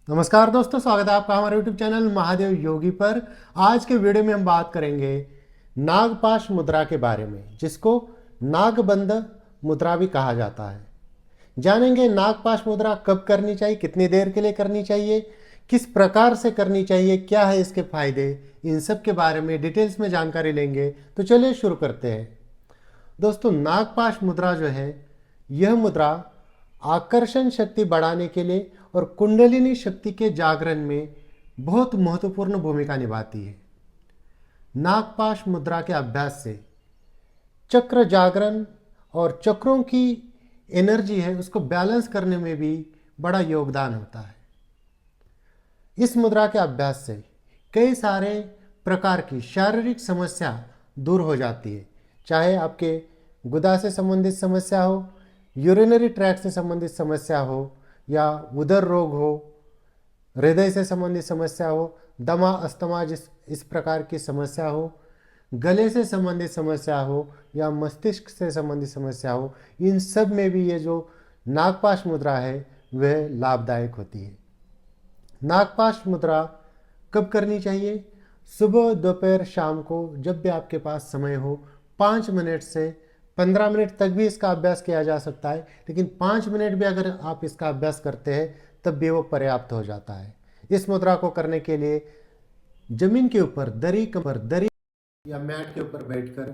नमस्कार दोस्तों, स्वागत है आपका हमारे यूट्यूब चैनल महादेव योगी पर। आज के वीडियो में हम बात करेंगे नागपाश मुद्रा के बारे में, जिसको नागबंध मुद्रा भी कहा जाता है। जानेंगे नागपाश मुद्रा कब करनी चाहिए, कितनी देर के लिए करनी चाहिए, किस प्रकार से करनी चाहिए, क्या है इसके फायदे, इन सब के बारे में डिटेल्स में जानकारी लेंगे। तो चलिए शुरू करते हैं। दोस्तों, नागपाश मुद्रा जो है, यह मुद्रा आकर्षण शक्ति बढ़ाने के लिए और कुंडलिनी शक्ति के जागरण में बहुत महत्वपूर्ण भूमिका निभाती है। नागपाश मुद्रा के अभ्यास से चक्र जागरण और चक्रों की एनर्जी है उसको बैलेंस करने में भी बड़ा योगदान होता है। इस मुद्रा के अभ्यास से कई सारे प्रकार की शारीरिक समस्या दूर हो जाती है, चाहे आपके गुदा से संबंधित समस्या हो, यूरिनरी ट्रैक्ट से संबंधित समस्या हो, या उदर रोग हो, हृदय से संबंधित समस्या हो, दमा अस्थमा इस प्रकार की समस्या हो, गले से संबंधित समस्या हो, या मस्तिष्क से संबंधित समस्या हो, इन सब में भी ये जो नागपाश मुद्रा है वह लाभदायक होती है। नागपाश मुद्रा कब करनी चाहिए? सुबह, दोपहर, शाम को, जब भी आपके पास समय हो। 5 मिनट से 15 मिनट तक भी इसका अभ्यास किया जा सकता है, लेकिन 5 मिनट भी अगर आप इसका अभ्यास करते हैं तब भी वो पर्याप्त हो जाता है। इस मुद्रा को करने के लिए जमीन के ऊपर दरी या मैट के ऊपर बैठकर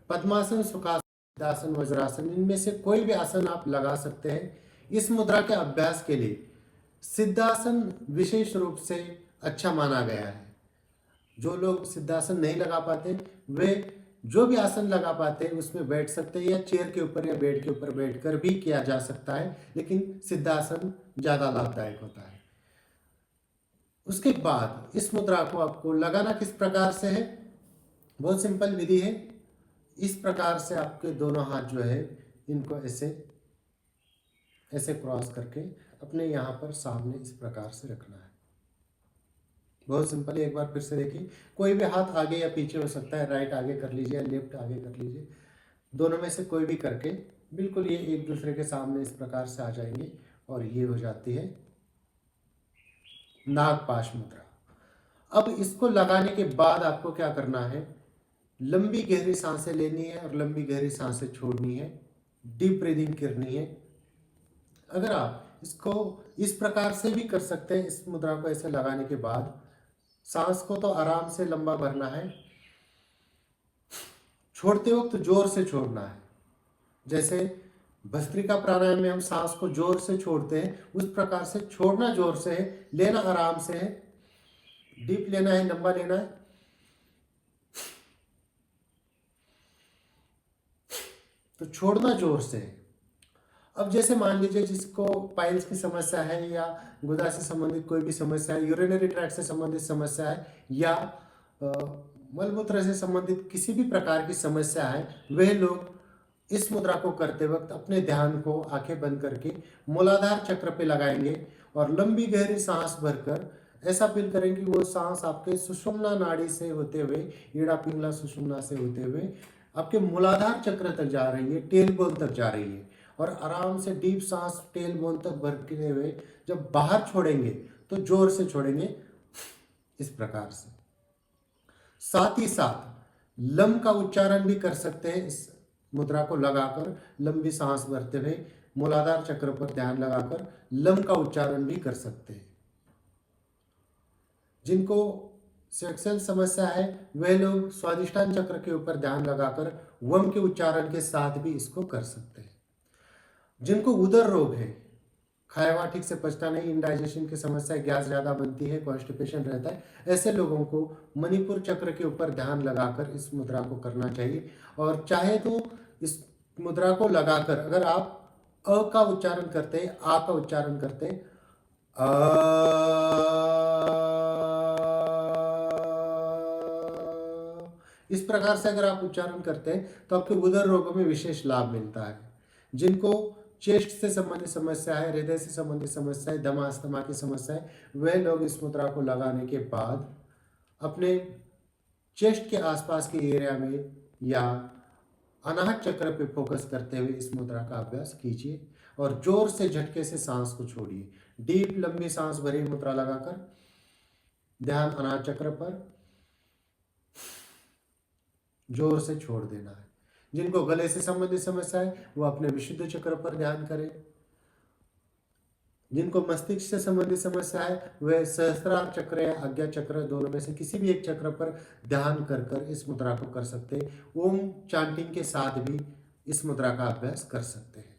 पद्मासन, सुखासन, सिद्धासन, वज्रासन, इनमें से कोई भी आसन आप लगा सकते हैं। इस मुद्रा के अभ्यास के लिए सिद्धासन विशेष रूप से अच्छा माना गया है। जो लोग सिद्धासन नहीं लगा पाते वे जो भी आसन लगा पाते हैं उसमें बैठ सकते हैं, या चेयर के ऊपर या बेड के ऊपर बैठकर भी किया जा सकता है, लेकिन सिद्धासन ज़्यादा लाभदायक होता है। उसके बाद इस मुद्रा को आपको लगाना किस प्रकार से है? बहुत सिंपल विधि है। इस प्रकार से आपके दोनों हाथ जो है इनको ऐसे ऐसे क्रॉस करके अपने यहाँ पर सामने इस प्रकार से रखना है। बहुत सिंपल है, एक बार फिर से देखिए। कोई भी हाथ आगे या पीछे हो सकता है, राइट आगे कर लीजिए, लेफ्ट आगे कर लीजिए, दोनों में से कोई भी करके बिल्कुल ये एक दूसरे के सामने इस प्रकार से आ जाएंगे और ये हो जाती है नागपाश मुद्रा। अब इसको लगाने के बाद आपको क्या करना है? लंबी गहरी सांसें लेनी है और लंबी गहरी सांसें छोड़नी है, डीप ब्रीदिंग करनी है। अगर आप इसको इस प्रकार से भी कर सकते हैं, इस मुद्रा को ऐसे लगाने के बाद सांस को तो आराम से लंबा भरना है, छोड़ते वक्त जोर से छोड़ना है। जैसे भस्त्रिका प्राणायाम में हम सांस को जोर से छोड़ते हैं, उस प्रकार से छोड़ना जोर से है, लेना आराम से है, डीप लेना है, लंबा लेना है। तो छोड़ना जोर से है। अब जैसे मान लीजिए जिसको पाइल्स की समस्या है, या गुदा से संबंधित कोई भी समस्या है, यूरिनरी ट्रैक्ट से संबंधित समस्या है, या मलमूत्र से संबंधित किसी भी प्रकार की समस्या है, वह लोग इस मुद्रा को करते वक्त अपने ध्यान को आंखें बंद करके मूलाधार चक्र पे लगाएंगे और लंबी गहरी सांस भरकर ऐसा फील करेंगे कि वो सांस आपके सुषुम्ना नाड़ी से होते हुए, ईड़ा पिंगला सुषुम्ना से होते हुए आपके मूलाधार चक्र तक जा रही है, टेल बोन तक जा रही है। और आराम से डीप सांस टेल बोन तक भरते हुए जब बाहर छोड़ेंगे तो जोर से छोड़ेंगे इस प्रकार से। साथ ही साथ लम का उच्चारण भी कर सकते हैं। इस मुद्रा को लगाकर लंबी सांस भरते हुए मूलाधार चक्र पर ध्यान लगाकर लम का उच्चारण भी कर सकते हैं। जिनको सेक्सुअल समस्या है वह लोग स्वादिष्टान चक्र के ऊपर ध्यान लगाकर वम के उच्चारण के साथ भी इसको कर सकते हैं। जिनको उदर रोग है, खाया हुआ ठीक से पचता नहीं, इंडाइजेशन की समस्या, गैस ज़्यादा बनती है, कॉन्स्टिपेशन रहता है, ऐसे लोगों को मणिपुर चक्र के ऊपर ध्यान लगाकर इस मुद्रा को करना चाहिए। और चाहे तो इस मुद्रा को लगाकर अगर आप अ का उच्चारण करते हैं, आ का उच्चारण करते हैं, इस प्रकार से अगर आप उच्चारण करते हैं तो आपके उदर रोगों में विशेष लाभ मिलता है। जिनको चेस्ट से संबंधित समस्या है, हृदय से संबंधित समस्या है, दमा अस्थमा की समस्या है, वे लोग इस मुद्रा को लगाने के बाद अपने चेस्ट के आसपास के एरिया में या अनाहत चक्र पे फोकस करते हुए इस मुद्रा का अभ्यास कीजिए। और जोर से झटके से सांस को छोड़िए। डीप लंबी सांस भरी मुद्रा लगाकर ध्यान अनाहत चक्र पर जोर से छोड़ देना है। जिनको गले से संबंधित समस्या है वो अपने विशुद्ध चक्र पर ध्यान करें। जिनको मस्तिष्क से संबंधित समस्या है वह सहस्त्रार चक्र या आज्ञा चक्र दोनों में से किसी भी एक चक्र पर ध्यान कर कर इस मुद्रा को कर सकते हैं। ओम चांटिंग के साथ भी इस मुद्रा का अभ्यास कर सकते हैं।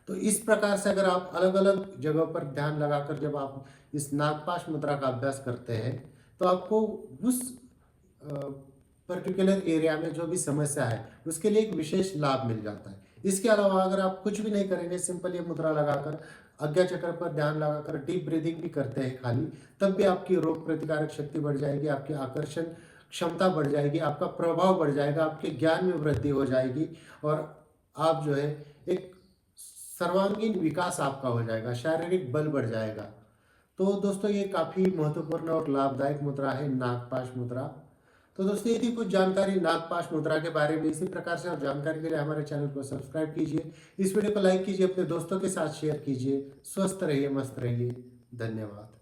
तो इस प्रकार से अगर आप अलग अलग जगहों पर ध्यान लगाकर जब आप इस नागपाश मुद्रा का अभ्यास करते हैं तो आपको उस पर्टिकुलर एरिया में जो भी समस्या है उसके लिए एक विशेष लाभ मिल जाता है। इसके अलावा अगर आप कुछ भी नहीं करेंगे, सिंपल ये मुद्रा लगाकर आज्ञा चक्र पर ध्यान लगाकर डीप ब्रीदिंग भी करते हैं खाली, तब भी आपकी रोग प्रतिकारक शक्ति बढ़ जाएगी, आपकी आकर्षण क्षमता बढ़ जाएगी, आपका प्रभाव बढ़ जाएगा, आपके ज्ञान में वृद्धि हो जाएगी और आप जो है एक सर्वांगीण विकास आपका हो जाएगा, शारीरिक बल बढ़ जाएगा। तो दोस्तों ये काफ़ी महत्वपूर्ण और लाभदायक मुद्रा है नागपाश मुद्रा। तो दोस्तों यदि कुछ जानकारी नागपाश मुद्रा के बारे में इसी प्रकार से और जानकारी के लिए हमारे चैनल को सब्सक्राइब कीजिए, इस वीडियो को लाइक कीजिए, अपने दोस्तों के साथ शेयर कीजिए। स्वस्थ रहिए, मस्त रहिए। धन्यवाद।